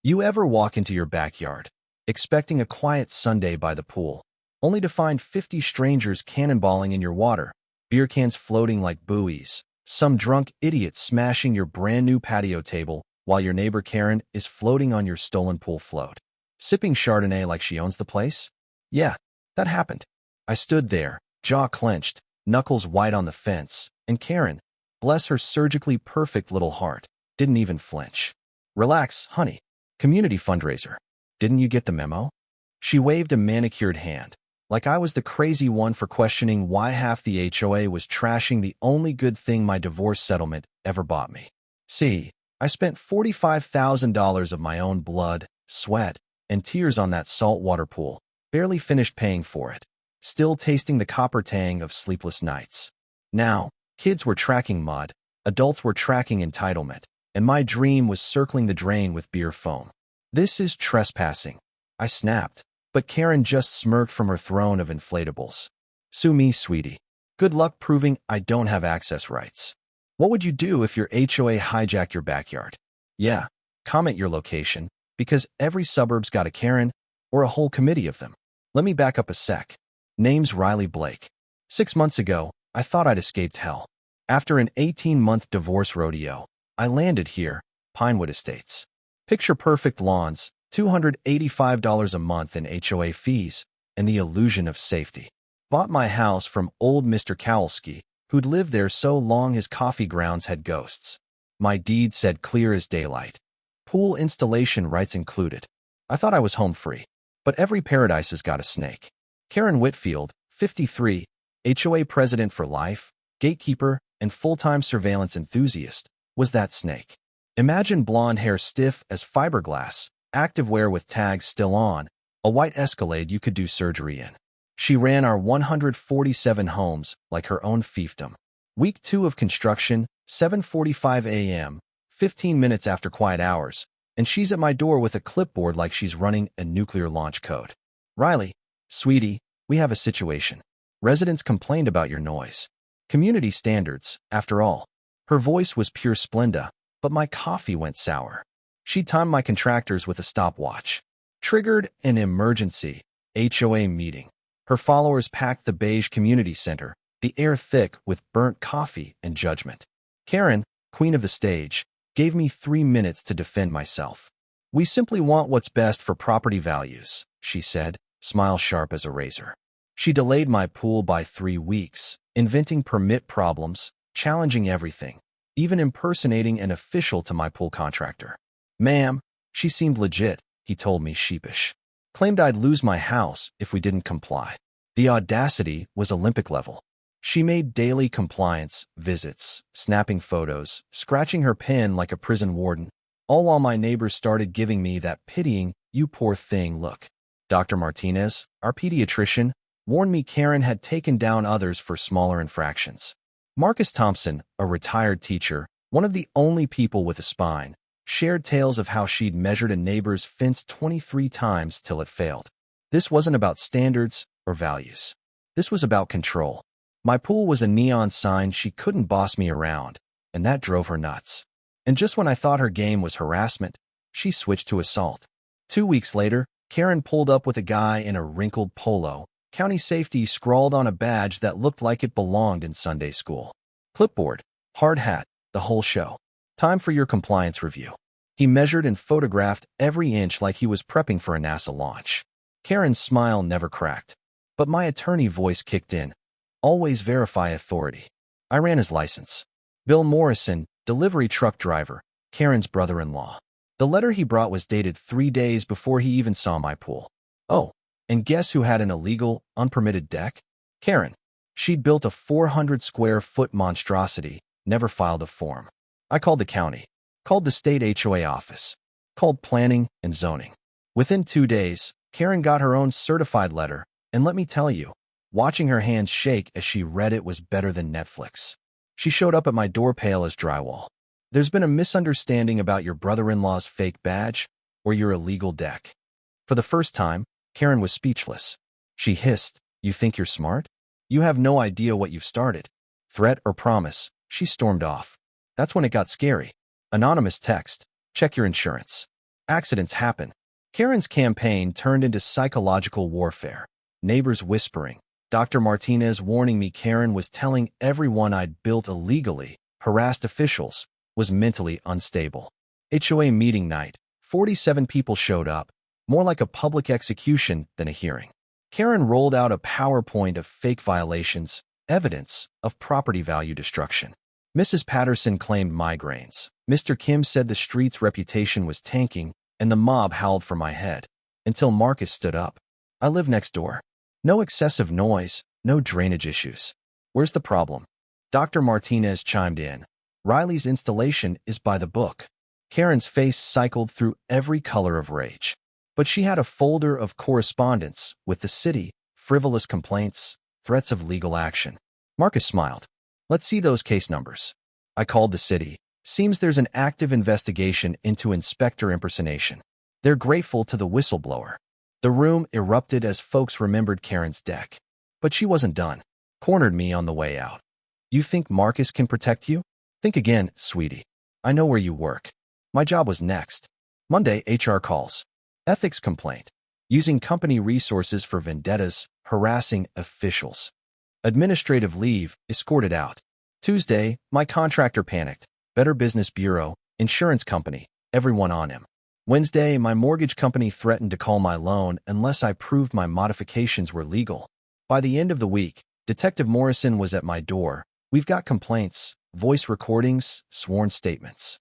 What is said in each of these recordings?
You ever walk into your backyard, expecting a quiet Sunday by the pool, only to find 50 strangers cannonballing in your water, beer cans floating like buoys, some drunk idiot smashing your brand new patio table while your neighbor Karen is floating on your stolen pool float, sipping Chardonnay like she owns the place? Yeah, that happened. I stood there, jaw clenched, knuckles white on the fence, and Karen, bless her surgically perfect little heart, didn't even flinch. Relax, honey. Community fundraiser. Didn't you get the memo? She waved a manicured hand, like I was the crazy one for questioning why half the HOA was trashing the only good thing my divorce settlement ever bought me. See, I spent $45,000 of my own blood, sweat, and tears on that saltwater pool, barely finished paying for it, still tasting the copper tang of sleepless nights. Now, kids were tracking mud, adults were tracking entitlement, and my dream was circling the drain with beer foam. This is trespassing, I snapped, but Karen just smirked from her throne of inflatables. Sue me, sweetie. Good luck proving I don't have access rights. What would you do if your HOA hijacked your backyard? Yeah, comment your location, because every suburb's got a Karen, or a whole committee of them. Let me back up a sec. Name's Riley Blake. 6 months ago, I thought I'd escaped hell. After an 18-month divorce rodeo, I landed here, Pinewood Estates. Picture-perfect lawns, $285 a month in HOA fees, and the illusion of safety. Bought my house from old Mr. Kowalski, who'd lived there so long his coffee grounds had ghosts. My deed said clear as daylight. Pool installation rights included. I thought I was home free. But every paradise has got a snake. Karen Whitfield, 53, HOA president for life, gatekeeper, and full-time surveillance enthusiast, was that snake. Imagine blonde hair stiff as fiberglass, activewear with tags still on, a white Escalade you could do surgery in. She ran our 147 homes like her own fiefdom. Week 2 of construction, 7:45 a.m., 15 minutes after quiet hours, and she's at my door with a clipboard like she's running a nuclear launch code. Riley, sweetie, we have a situation. Residents complained about your noise. Community standards, after all. Her voice was pure Splenda, but my coffee went sour. She timed my contractors with a stopwatch. Triggered an emergency HOA meeting. Her followers packed the beige community center, the air thick with burnt coffee and judgment. Karen, queen of the stage, gave me 3 minutes to defend myself. We simply want what's best for property values, she said, smile sharp as a razor. She delayed my pool by 3 weeks, inventing permit problems, challenging everything, even impersonating an official to my pool contractor. Ma'am, she seemed legit, he told me sheepish. Claimed I'd lose my house if we didn't comply. The audacity was Olympic level. She made daily compliance visits, snapping photos, scratching her pen like a prison warden, all while my neighbors started giving me that pitying, you poor thing look. Dr. Martinez, our pediatrician, warned me Karen had taken down others for smaller infractions. Marcus Thompson, a retired teacher, one of the only people with a spine, shared tales of how she'd measured a neighbor's fence 23 times till it failed. This wasn't about standards or values. This was about control. My pool was a neon sign she couldn't boss me around, and that drove her nuts. And just when I thought her game was harassment, she switched to assault. 2 weeks later, Karen pulled up with a guy in a wrinkled polo, county safety scrawled on a badge that looked like it belonged in Sunday school. Clipboard, hard hat, the whole show. Time for your compliance review. He measured and photographed every inch like he was prepping for a NASA launch. Karen's smile never cracked, but my attorney voice kicked in. Always verify authority. I ran his license. Bill Morrison, delivery truck driver, Karen's brother-in-law. The letter he brought was dated 3 days before he even saw my pool. Oh, and guess who had an illegal, unpermitted deck? Karen. She'd built a 400-square-foot monstrosity, never filed a form. I called the county, called the state HOA office, called planning and zoning. Within 2 days, Karen got her own certified letter, and let me tell you, watching her hands shake as she read it was better than Netflix. She showed up at my door pale as drywall. There's been a misunderstanding about your brother-in-law's fake badge or your illegal deck. For the first time, Karen was speechless. She hissed, "You think you're smart? You have no idea what you've started." Threat or promise, she stormed off. That's when it got scary. Anonymous text, check your insurance. Accidents happen. Karen's campaign turned into psychological warfare. Neighbors whispering. Dr. Martinez warning me Karen was telling everyone I'd built illegally, harassed officials, was mentally unstable. HOA meeting night. 47 people showed up, more like a public execution than a hearing. Karen rolled out a PowerPoint of fake violations, evidence of property value destruction. Mrs. Patterson claimed migraines. Mr. Kim said the street's reputation was tanking, and the mob howled for my head. Until Marcus stood up. I live next door. No excessive noise, no drainage issues. Where's the problem? Dr. Martinez chimed in. Riley's installation is by the book. Karen's face cycled through every color of rage. But she had a folder of correspondence with the city, frivolous complaints, threats of legal action. Marcus smiled. Let's see those case numbers. I called the city. Seems there's an active investigation into inspector impersonation. They're grateful to the whistleblower. The room erupted as folks remembered Karen's deck. But she wasn't done. Cornered me on the way out. You think Marcus can protect you? Think again, sweetie. I know where you work. My job was next. Monday, HR calls. Ethics complaint. Using company resources for vendettas, harassing officials. Administrative leave, escorted out. Tuesday, my contractor panicked. Better Business Bureau, insurance company, everyone on him. Wednesday, my mortgage company threatened to call my loan unless I proved my modifications were legal. By the end of the week, Detective Morrison was at my door. We've got complaints, voice recordings, sworn statements.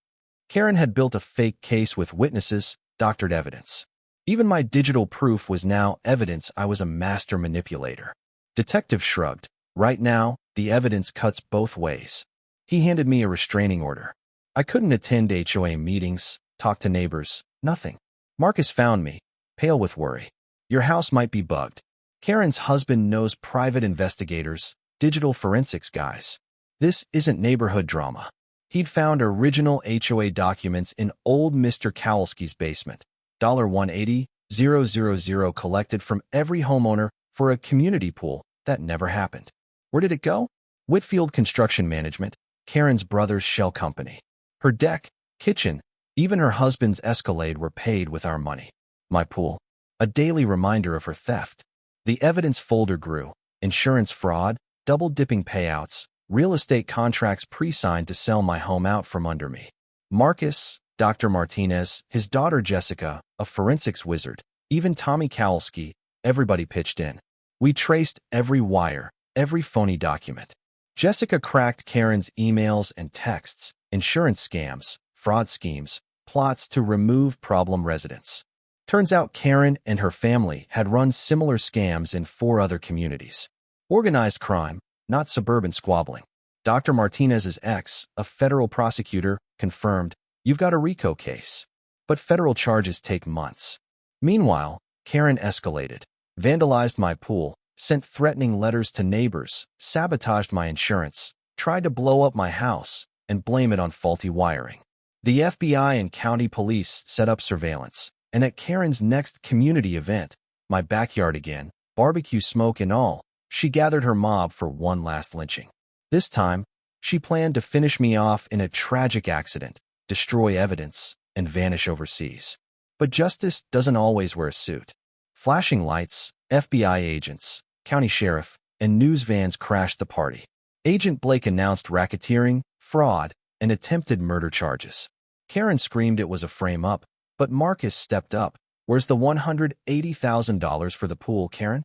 Karen had built a fake case with witnesses, doctored evidence. Even my digital proof was now evidence I was a master manipulator. Detective shrugged. Right now, the evidence cuts both ways. He handed me a restraining order. I couldn't attend HOA meetings, talk to neighbors, nothing. Marcus found me, pale with worry. Your house might be bugged. Karen's husband knows private investigators, digital forensics guys. This isn't neighborhood drama. He'd found original HOA documents in old Mr. Kowalski's basement. $180,000 collected from every homeowner for a community pool that never happened. Where did it go? Whitfield Construction Management, Karen's brother's shell company. Her deck, kitchen, even her husband's Escalade were paid with our money. My pool, a daily reminder of her theft. The evidence folder grew. Insurance fraud, double-dipping payouts, real estate contracts pre-signed to sell my home out from under me. Marcus, Dr. Martinez, his daughter Jessica, a forensics wizard, even Tommy Kowalski, everybody pitched in. We traced every wire, every phony document. Jessica cracked Karen's emails and texts, insurance scams, fraud schemes, plots to remove problem residents. Turns out Karen and her family had run similar scams in 4 other communities. Organized crime, not suburban squabbling. Dr. Martinez's ex, a federal prosecutor, confirmed, you've got a RICO case. But federal charges take months. Meanwhile, Karen escalated, vandalized my pool, sent threatening letters to neighbors, sabotaged my insurance, tried to blow up my house, and blame it on faulty wiring. The FBI and county police set up surveillance, and at Karen's next community event, my backyard again, barbecue smoke and all, she gathered her mob for one last lynching. This time, she planned to finish me off in a tragic accident, destroy evidence, and vanish overseas. But justice doesn't always wear a suit. Flashing lights, FBI agents, county sheriff, and news vans crashed the party. Agent Blake announced racketeering, fraud, and attempted murder charges. Karen screamed it was a frame-up, but Marcus stepped up. Where's the $180,000 for the pool, Karen?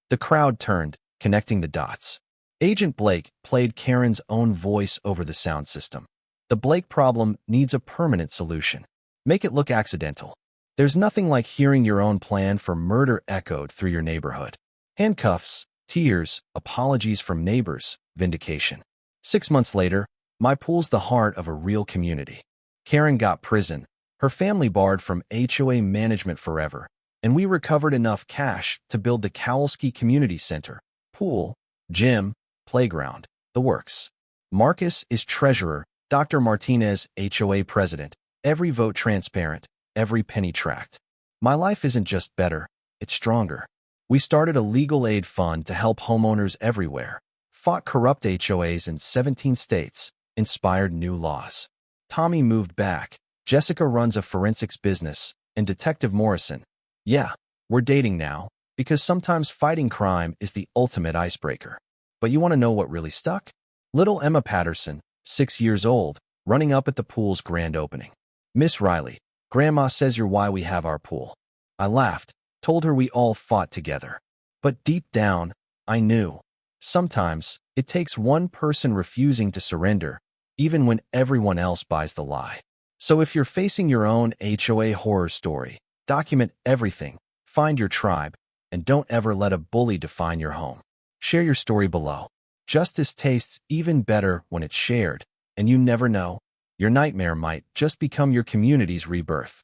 The crowd turned, connecting the dots. Agent Blake played Karen's own voice over the sound system. The Blake problem needs a permanent solution. Make it look accidental. There's nothing like hearing your own plan for murder echoed through your neighborhood. Handcuffs, tears, apologies from neighbors, vindication. 6 months later, my pool's the heart of a real community. Karen got prison, her family barred from HOA management forever, and we recovered enough cash to build the Kowalski Community Center, pool, gym, playground, the works. Marcus is treasurer, Dr. Martinez, HOA president, every vote transparent, every penny tracked. My life isn't just better, it's stronger. We started a legal aid fund to help homeowners everywhere, fought corrupt HOAs in 17 states, inspired new laws. Tommy moved back, Jessica runs a forensics business, and Detective Morrison. Yeah, we're dating now, because sometimes fighting crime is the ultimate icebreaker. But you want to know what really stuck? Little Emma Patterson, 6 years old, running up at the pool's grand opening. Miss Riley, Grandma says you're why we have our pool. I laughed, told her we all fought together. But deep down, I knew. Sometimes, it takes one person refusing to surrender, even when everyone else buys the lie. So if you're facing your own HOA horror story, document everything, find your tribe, and don't ever let a bully define your home. Share your story below. Justice tastes even better when it's shared, and you never know, your nightmare might just become your community's rebirth.